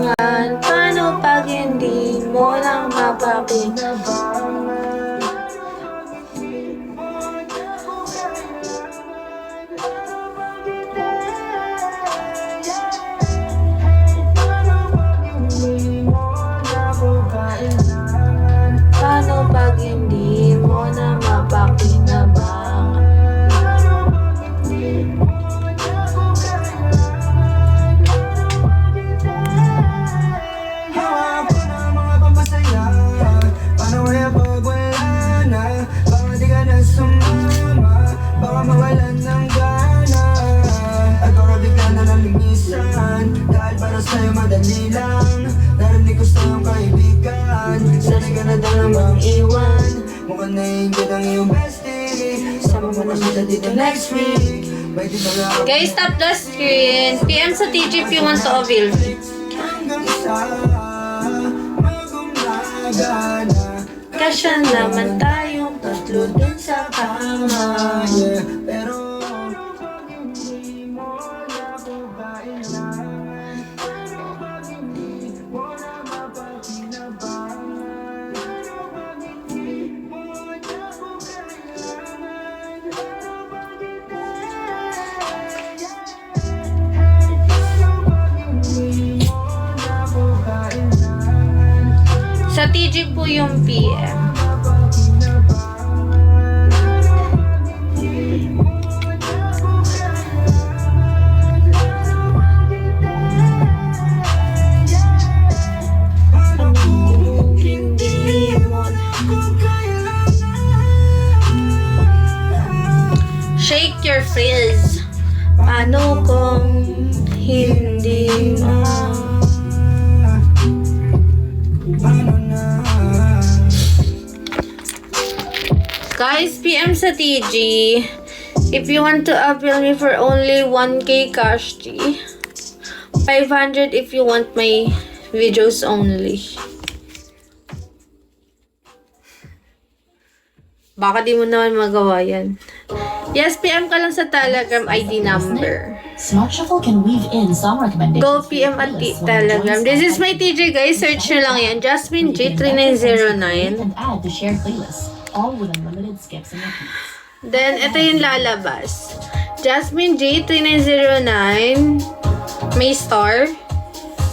kinabangan? Paano pag hindi mo lang mapakinabangan? Paano pag hindi mo na mapakinabangan? Hawak ko na mga pampasaya. Paano kaya pag wala na? Baka di ka na sumama, baka mawalan ng gana. At baka bigla na nalimisan, dahil para sa'yo madali lang. Narinig ko sa iyong kaibigan, sanay ka na daw namang iwan. Mukhang naiingit ang iyong bestie, sama mo na siya dito next week. Guys, stop the screen. PM sa TG if you want to avail. Hanggang sa mag-umaga na, Kasya naman tayong tatlo dun sa kama. yeah. Pero pag hindi mo na ako kailangan, pero pag hindi mo na mapakinabangan, pero pag hindi mo na ako kailangan, pero pag hindi, pero pag hindi mo na ako kailangan, Sa TG po yung PM. Hindi mo shake your frizz. Paano kung hindi mo? Guys, PM sa TG. If you want to avail me for only 1K cash G. 500 if you want my videos only. Baka di mo naman magawa yan. Yes, PM ka lang sa Telegram ID number. Smart Shuffle can weave in song recommendations. Go PM at Telegram. This is my TJ guys. Search nyo lang yan. Jasmine G3909. And add to shared playlists, all with unlimited skips and repeats. Then, ito yung lalabas. Jasmine G3909. May star.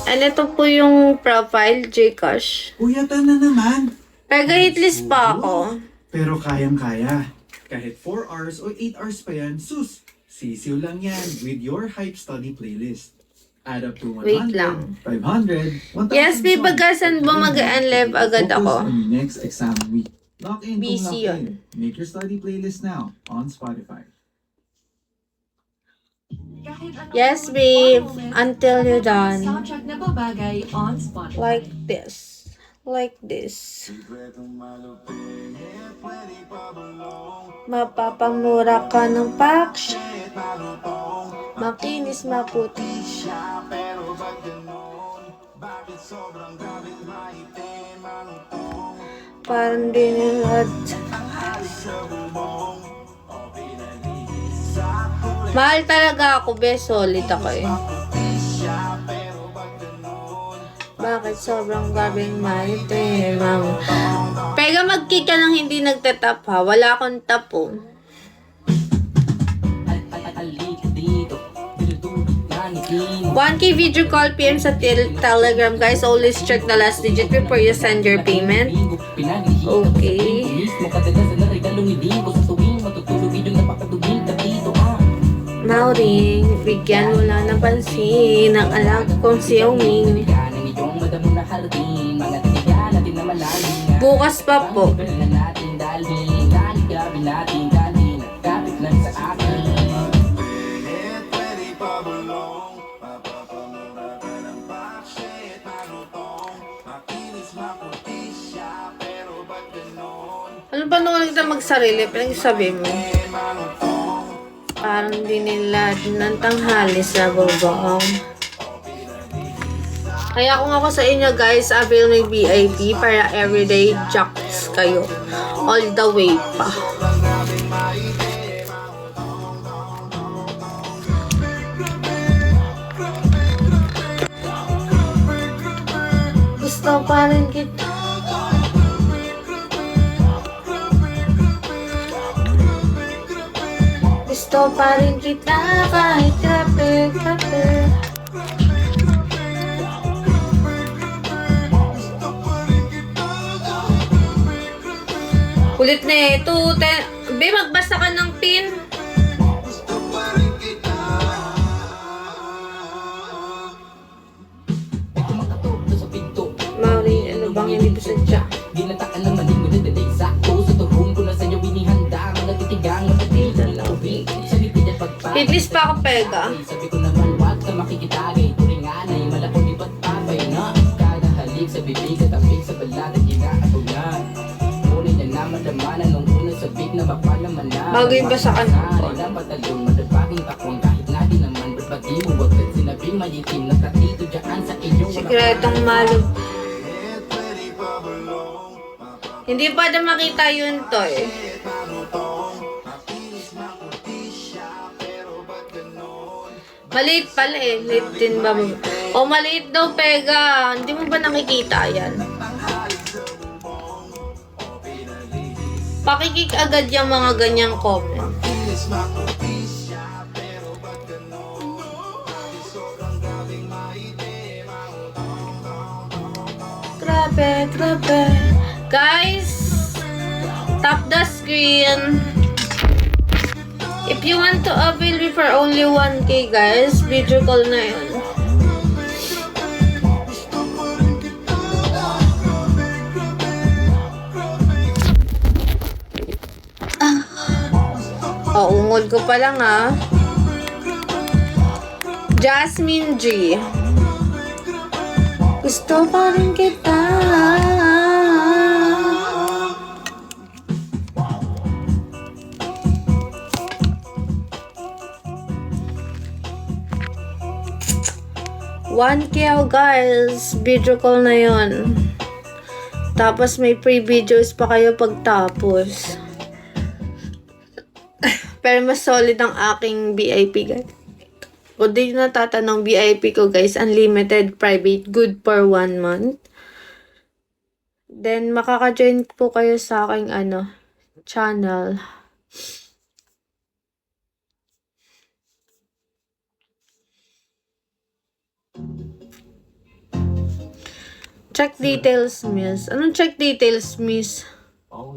And ito po yung profile, Jcash. Uyatan na naman. Nag-hitlist pa ako. Pero kayang-kaya. Kahit 4 hours o 8 hours pa yan, sus! Sisiw lang yan with your Hype Study playlist. Add up to 100, Wait lang. 500, 1,000 Yes, may bagasan ba mag-unlive agad Focus ako? on your next exam week. Lock in kung Busy lock yun. in. Make your study playlist now on Spotify. Yes, babe. Until you're done. Soundtrack na babagay on Spotify. Like this. Like this. Mapapamura ka ng paksh. Makinis maputi siya. Parang dinilad. Mahal talaga ako, be. Solid ako eh. Bakit sobrang gabing mahal eh, ma'am? Pega mag-kick ka nang hindi nagtatap ha. Wala akong tapo. 1K video call PM sa Telegram. Guys, always check the last digit before you send your payment. Okay. Mauring, bigyan mo lang ng pansin ang alam kong si Xiaoming. Bukas pa po. Ano ba nung kita magsarili? Pinagsabi mo. Parang di nila ng tanghali sa bubong. Kaya kung ako sa inyo guys, avail ng VIP para everyday jocks kayo. All the way pa. Gusto pa rin kita. Gusto pa rin kita kahit grabe. Kulit na eh. Be, magbasa ka ng pin. Mauri, ano bang hindi pa sadya? Ginataan ng maling mo na dalig sakto. Sa tuhong ko na sa'yo binihanda. Ang nagtitigang matatigan na ubig. Sa bibig at pagpapay. Pipis pa ako, Pega. Sabi ko naman wag ka makikitagay. Turingan ay malapong iba't papay na. Kada halik sa bibig at apig sa balat at ginakatog na. Ngunit na naman damanan nung unang sabik na mapalaman na. Bago yung basakan ko. Ang patalyon, madapaging takwang kahit natin naman. Ba't pati mo wag at sinabing malitim. Nakatito dyan sa inyong Sikretong malog. Hindi pa na makita yun to eh. Maliit pala eh. Late din ba? O maliit daw, Pega. Hindi mo ba nakikita yan? Pakikik agad yung mga ganyang comment. Grabe. Guys, tap the screen. If you want to avail me for only 1K, guys, video call na yun. Ungol ko pa lang Jasmine G. Gusto pa rin kita. One k guys, video call na yon. Tapos may free videos pa kayo pagtapos. Pero mas solid ang aking VIP guys. Kung di nyo natatanong, VIP ko guys, unlimited private, good for 1 month. Then, makaka-join po kayo sa aking channel. Check details, miss. Anong check details, miss? Oh,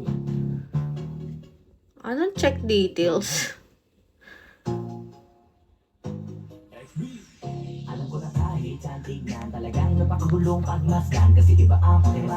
Anong check details? alam ko na kahit saan tignan talagang napakagulong pagmasdan kasi iba ang pakira